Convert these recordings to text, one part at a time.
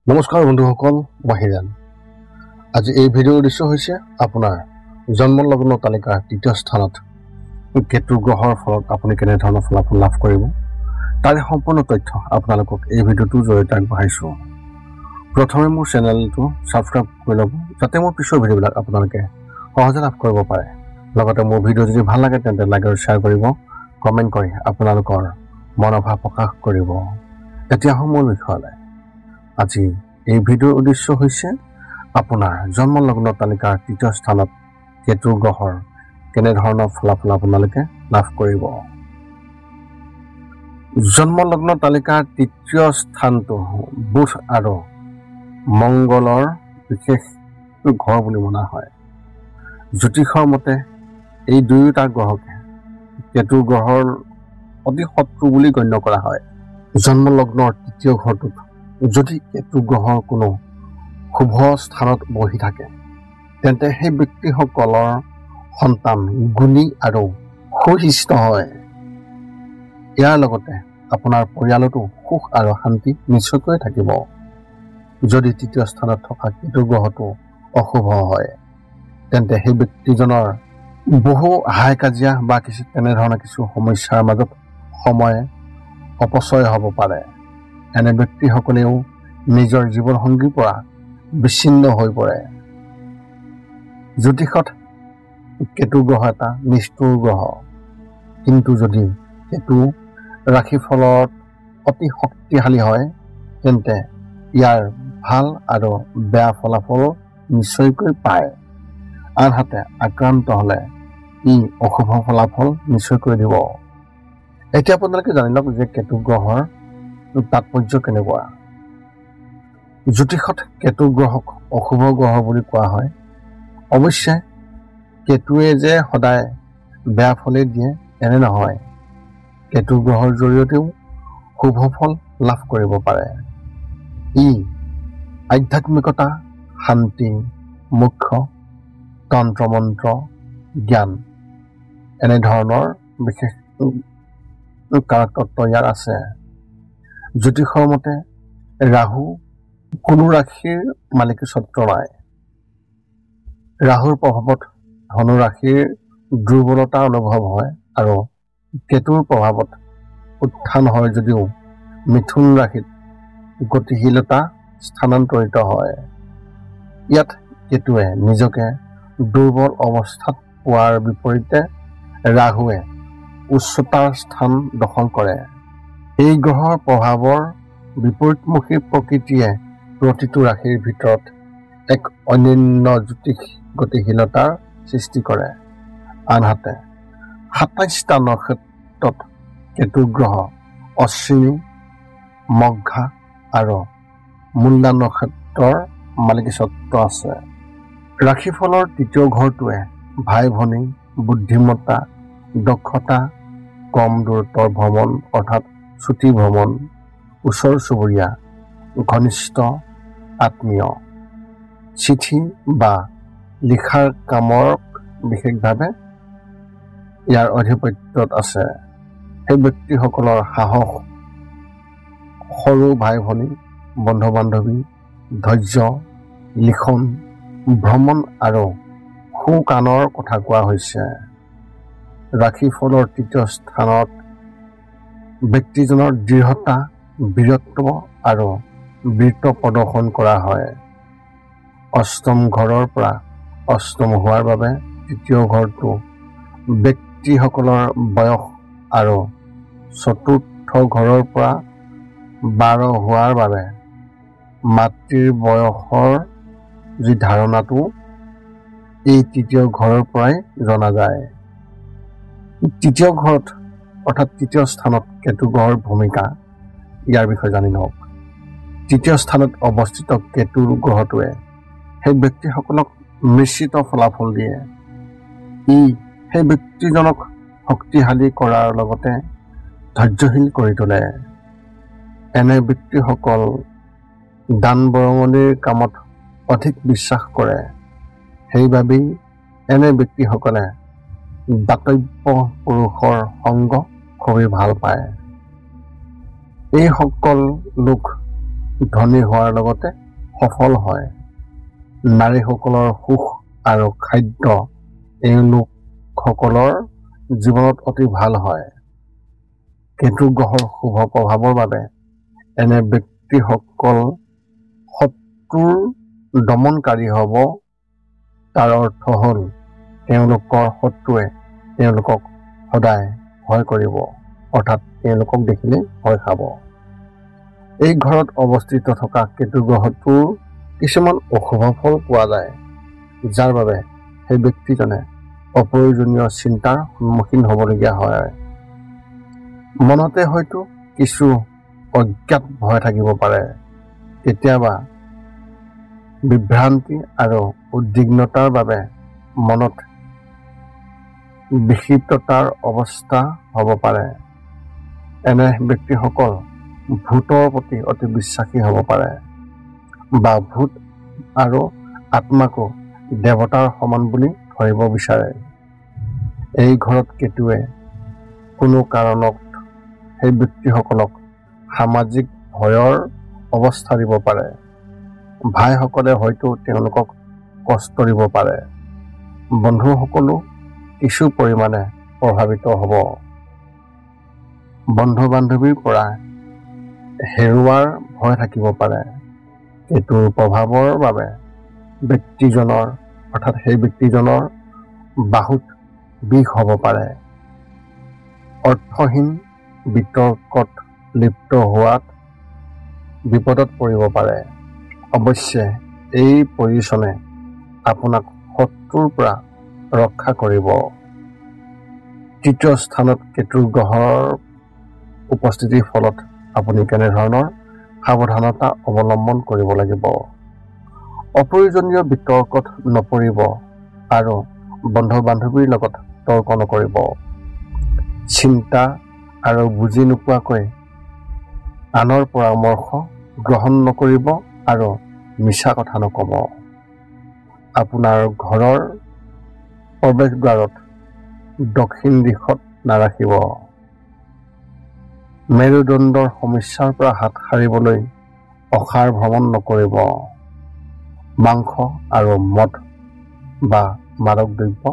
নমস্কাৰ বন্ধুসকল, মই হিৰেন। আজি এই ভিডিঅ'ৰ উদ্দেশ্য হৈছে আপোনাৰ জন্ম লগ্ন তালিকাৰ তৃতীয় স্থানত কেতু গ্ৰহৰ ফলত আপুনি কেনেধৰণৰ ফলাফল লাভ কৰিব তাৰে সম্পূৰ্ণ তথ্য আপোনালোকক এই ভিডিঅ'টোৰ জৰিয়তে আগবঢ়াইছোঁ। প্ৰথমে মোৰ চেনেলটো ছাবস্ক্ৰাইব কৰি ল'ব, যাতে মোৰ পিছৰ ভিডিঅ'বিলাক আপোনালোকে সহজে লাভ কৰিব পাৰে। লগতে মোৰ ভিডিঅ' যদি ভাল লাগে তেন্তে লাইক আৰু শ্বেয়াৰ কৰিব, কমেণ্ট কৰি আপোনালোকৰ মনোভাৱ প্ৰকাশ কৰিব। এতিয়া মূল বিষয়লৈ। আজি এই ভিডিঅ'ৰ উদ্দেশ্য হৈছে আপোনাৰ জন্ম লগ্ন তালিকাৰ তৃতীয় স্থানত কেতু গ্ৰহৰ কেনেধৰণৰ ফলাফল আপোনালোকে লাভ কৰিব। জন্ম লগ্ন তালিকাৰ তৃতীয় স্থানটো বুধ আৰু মংগলৰ বিশেষ ঘৰ বুলি মনা হয়। জ্যোতিষৰ মতে এই দুয়োটা গ্ৰহকে কেতু গ্ৰহৰ অতি শত্ৰু বুলি গণ্য কৰা হয়। জন্ম লগ্নৰ তৃতীয় ঘৰটোত যদি কেতু গ্ৰহৰ কোনো শুভ স্থানত বহি থাকে তেন্তে সেই ব্যক্তিসকলৰ সন্তান গুণী আৰু সুশিষ্ট হয়। ইয়াৰ লগতে আপোনাৰ পৰিয়ালতো সুখ আৰু শান্তি নিশ্চয়কৈ থাকিব। যদি তৃতীয় স্থানত থকা কেতু গ্ৰহটো অশুভ হয় তেন্তে সেই ব্যক্তিজনৰ বহু হাই কাজিয়া বা তেনেধৰণৰ কিছু সমস্যাৰ মাজত সময় অপচয় হ'ব পাৰে। এনে ব্যক্তিসকলেও নিজৰ জীৱনসংগীৰ পৰা বিচ্ছিন্ন হৈ পৰে। জ্যোতিষত কেতু গ্ৰহ এটা নিষ্ঠুৰ গ্ৰহ, কিন্তু যদি কেতু ৰাশিফলত অতি শক্তিশালী হয় তেন্তে ইয়াৰ ভাল আৰু বেয়া ফলাফল নিশ্চয়কৈ পায়। আনহাতে আক্ৰান্ত হ'লে ই অশুভ ফলাফল নিশ্চয়কৈ দিব। এতিয়া আপোনালোকে জানি লওক যে কেতু গ্ৰহৰ তাৎপৰ্য কেনেকুৱা। জ্যোতিষত কেতু গ্ৰহক অশুভ গ্ৰহ বুলি কোৱা হয়। অৱশ্যে কেতুৱে যে সদায় বেয়া ফলেই দিয়ে এনে নহয়। কেতু গ্ৰহৰ জৰিয়তেও শুভ ফল লাভ কৰিব পাৰে। ই আধ্যাত্মিকতা, শান্তি, মোক্ষ, তন্ত্ৰ মন্ত্ৰ, জ্ঞান এনেধৰণৰ বিশেষ কাৰকত্ব ইয়াৰ আছে। জ্যোতিষৰ মতে ৰাহু কোনো ৰাশিৰ মালিকী স্বত্ব নাই। ৰাহুৰ প্ৰভাৱত ধনু ৰাশিৰ দুৰ্বলতা অনুভৱ হয় আৰু কেতুৰ প্ৰভাৱত উত্থান হয় যদিও মিথুন ৰাশিত গতিশীলতা স্থানান্তৰিত হয়। ইয়াত কেতুৱে নিজকে দুৰ্বল অৱস্থাত পোৱাৰ বিপৰীতে ৰাহুৱে উচ্চতাৰ স্থান দখল কৰে। এই গ্ৰহৰ প্ৰভাৱৰ বিপৰীতমুখী প্ৰকৃতিয়ে প্ৰতিটো ৰাশিৰ ভিতৰত এক অনন্য জ্যোতিষ গতিশীলতাৰ সৃষ্টি কৰে। আনহাতে ২৭টা নক্ষত্ৰত কেতু গ্ৰহ অশ্বিনী, মঘা আৰু মূলা নক্ষত্ৰৰ মালিকী স্বত্ব আছে। ৰাশিফলৰ তৃতীয় ঘৰটোৱে ভাই ভনী, বুদ্ধিমত্তা, দক্ষতা, কম দূৰত্বৰ ভ্ৰমণ অৰ্থাৎ ছুটি ভ্ৰমণ, ওচৰ চুবুৰীয়া, ঘনিষ্ঠ আত্মীয়, চিঠি বা লিখাৰ কামৰ বিশেষভাৱে ইয়াৰ অধিপত্যত আছে। সেই ব্যক্তিসকলৰ সাহস, সৰু ভাই ভনী, বন্ধু বান্ধৱী, ধৈৰ্য, লিখন, ভ্ৰমণ আৰু সুকানৰ কথা কোৱা হৈছে। ৰাশিফলৰ তৃতীয় স্থানত ব্যক্তিজনৰ দৃঢ়তা, বীৰত্ব আৰু বীৰত্ব প্ৰদৰ্শন কৰা হয়। অষ্টম ঘৰৰ পৰা অষ্টম হোৱাৰ বাবে তৃতীয় ঘৰটো ব্যক্তিসকলৰ বয়স আৰু চতুৰ্থ ঘৰৰ পৰা ১২ হোৱাৰ বাবে মাতৃৰ বয়সৰ যি ধাৰণাটো এই তৃতীয় ঘৰৰ পৰাই জনা যায়। তৃতীয় ঘৰত অৰ্থাৎ তৃতীয় স্থানত কেতু গ্ৰহৰ ভূমিকা ইয়াৰ বিষয়ে জানি লওক। তৃতীয় স্থানত অৱস্থিত কেতু গ্ৰহটোৱে সেই ব্যক্তিসকলক মিশ্ৰিত ফলাফল দিয়ে। ই সেই ব্যক্তিজনক শক্তিশালী কৰাৰ লগতে ধৈৰ্যশীল কৰি তোলে। এনে ব্যক্তিসকল দান বৰঙণিৰ কামত অধিক বিশ্বাস কৰে। সেইবাবেই এনে ব্যক্তিসকলে দাতব্য পুৰুষৰ সংগ খুবেই ভাল পায়। এইসকল লোক ধনী হোৱাৰ লগতে সফল হয়। নাৰীসকলৰ সুখ আৰু খাদ্য এওঁলোকসকলৰ জীৱনত অতি ভাল হয়। কেতু গ্ৰহৰ শুভ প্ৰভাৱৰ বাবে এনে ব্যক্তিসকল শত্ৰুৰ দমনকাৰী হ'ব। তাৰ অৰ্থ হ'ল তেওঁলোকৰ শত্ৰুৱে তেওঁলোকক সদায় ভয় কৰিব, অৰ্থাৎ তেওঁলোকক দেখিলে ভয় খাব। এই ঘৰত অৱস্থিত থকা কেতু গ্ৰহটোৰ কিছুমান অশুভ ফল পোৱা যায়, যাৰ বাবে সেই ব্যক্তিজনে অপ্ৰয়োজনীয় চিন্তাৰ সন্মুখীন হ'বলগীয়া হয়। মনতে হয়তো কিছু অজ্ঞাত ভয় থাকিব পাৰে। কেতিয়াবা বিভ্ৰান্তি আৰু উদ্বিগ্নতাৰ বাবে মনত বিক্ষিপ্ততাৰ অৱস্থা হ'ব পাৰে। এনে ব্যক্তিসকল ভূতৰ প্ৰতি অতি বিশ্বাসী হ'ব পাৰে বা ভূত আৰু আত্মাকো দেৱতাৰ সমান বুলি ধৰিব বিচাৰে। এই ঘৰত কেতুৱে কোনো কাৰণত সেই ব্যক্তিসকলক সামাজিক ভয়ৰ অৱস্থা দিব পাৰে। ভাইসকলে হয়তো তেওঁলোকক কষ্ট দিব পাৰে। বন্ধুসকলো কিছু পৰিমাণে প্ৰভাৱিত হ'ব। বন্ধু বান্ধৱীৰ পৰা হেৰুৱাৰ ভয় থাকিব পাৰে। কেতুৰ প্ৰভাৱৰ বাবে ব্যক্তিজনৰ অৰ্থাৎ সেই ব্যক্তিজনৰ বাহুত বিষ হ'ব পাৰে। অৰ্থহীন বিতৰ্কত লিপ্ত হোৱাত বিপদত পৰিব পাৰে। অৱশ্যে এই পজিশ্যনে আপোনাক শত্ৰুৰ পৰা ৰক্ষা কৰিব। তৃতীয় স্থানত কেতু গ্ৰহৰ উপস্থিতিৰ ফলত আপুনি কেনেধৰণৰ সাৱধানতা অৱলম্বন কৰিব লাগিব। অপ্ৰয়োজনীয় বিতৰ্কত নপৰিব আৰু বন্ধু বান্ধৱীৰ লগত তৰ্ক নকৰিব। চিন্তা আৰু বুজি নোপোৱাকৈ আনৰ পৰামৰ্শ গ্ৰহণ নকৰিব আৰু মিছা কথা নকব। আপোনাৰ ঘৰৰ প্ৰৱেশদ্বাৰত দক্ষিণ দিশত নাৰাখিব। মেৰুদণ্ডৰ সমস্যাৰ পৰা হাত সাৰিবলৈ অসাৰ ভ্ৰমণ নকৰিব। মাংস আৰু মদ বা মাদক দ্ৰব্য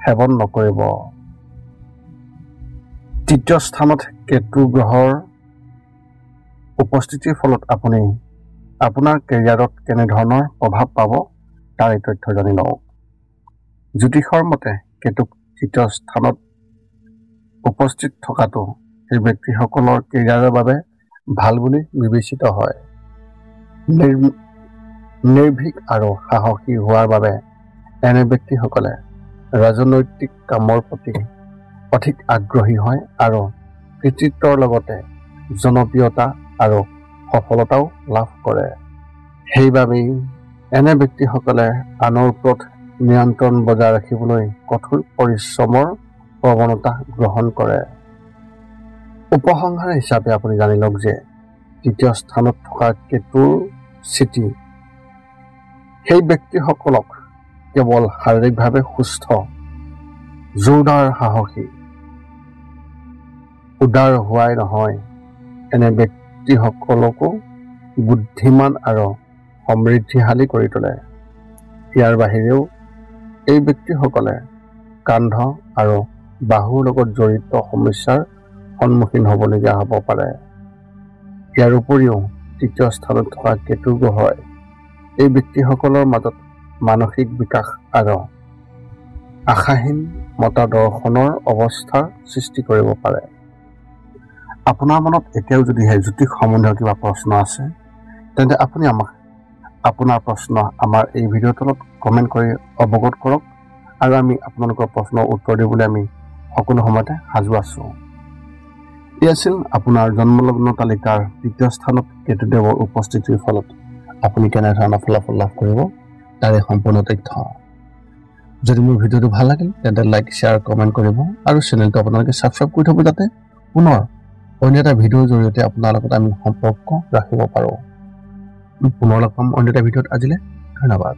সেৱন নকৰিব। তৃতীয় স্থানত কেতু গ্ৰহৰ উপস্থিতিৰ ফলত আপুনি আপোনাৰ কেৰিয়াৰত কেনেধৰণৰ প্ৰভাৱ পাব তাৰ এই তথ্য জানি লওক। জ্যোতিষৰ মতে কেতুক তৃতীয় স্থানত উপস্থিত থকাটো সেই ব্যক্তিসকলৰ কেৰিয়াৰৰ বাবে ভাল বুলি বিবেচিত হয়। নিৰ্ভীক আৰু সাহসী হোৱাৰ বাবে এনে ব্যক্তিসকলে ৰাজনৈতিক কামৰ প্ৰতি অধিক আগ্ৰহী হয় আৰু কৃতিত্বৰ লগতে জনপ্ৰিয়তা আৰু সফলতাও লাভ কৰে। সেইবাবেই এনে ব্যক্তিসকলে আনৰ ওপৰত নিয়ন্ত্ৰণ বজাই ৰাখিবলৈ কঠোৰ পৰিশ্ৰমৰ প্ৰৱণতা গ্ৰহণ কৰে। উপসংহাৰ হিচাপে আপুনি জানি লওক যে তৃতীয় স্থানত থকা কেতুৰ স্থিতি সেই ব্যক্তিসকলক কেৱল শাৰীৰিকভাৱে সুস্থ, জোৰদাৰ, সাহসী, উদাৰ হোৱাই নহয়, এনে ব্যক্তিসকলকো বুদ্ধিমান আৰু সমৃদ্ধিশালী কৰি তোলে। ইয়াৰ বাহিৰেও এই ব্যক্তিসকলে কান্ধ আৰু বাহুৰ লগত জড়িত সমস্যাৰ সন্মুখীন হ'বলগীয়া হ'ব পাৰে। ইয়াৰ উপৰিও তৃতীয় স্থানত থকা কেতু গ্ৰহই এই ব্যক্তিসকলৰ মাজত মানসিক বিকাশ আৰু আশাহীন মতাদৰ্শনৰ অৱস্থাৰ সৃষ্টি কৰিব পাৰে। আপোনাৰ মনত এতিয়াও যদিহে জ্যোতিষ সম্বন্ধীয় কিবা প্ৰশ্ন আছে, তেন্তে আপুনি আমাক আপোনাৰ প্ৰশ্ন আমাৰ এই ভিডিঅ'ৰ তলত কমেণ্ট কৰি অৱগত কৰক আৰু আমি আপোনালোকৰ প্ৰশ্নৰ উত্তৰ দিবলৈ আমি সকলো সময়তে সাজু আছোঁ। ই আছিল আপোনাৰ জন্মলগ্ন তালিকাৰ তৃতীয় স্থানত কেতুদেৱৰ উপস্থিতিৰ ফলত আপুনি কেনেধৰণৰ ফলাফল লাভ কৰিব তাৰে সম্পূৰ্ণ তথ্য। যদি মোৰ ভিডিঅ'টো ভাল লাগিল তেন্তে লাইক, শ্বেয়াৰ, কমেণ্ট কৰিব আৰু চেনেলটো আপোনালোকে ছাবস্ক্ৰাইব কৰি থ'ব, যাতে পুনৰ অন্য এটা ভিডিঅ'ৰ জৰিয়তে আপোনাৰ লগত আমি সম্পৰ্ক ৰাখিব পাৰোঁ। পুনৰ লগ পাম অন্য এটা ভিডিঅ'ত। আজিলৈ ধন্যবাদ।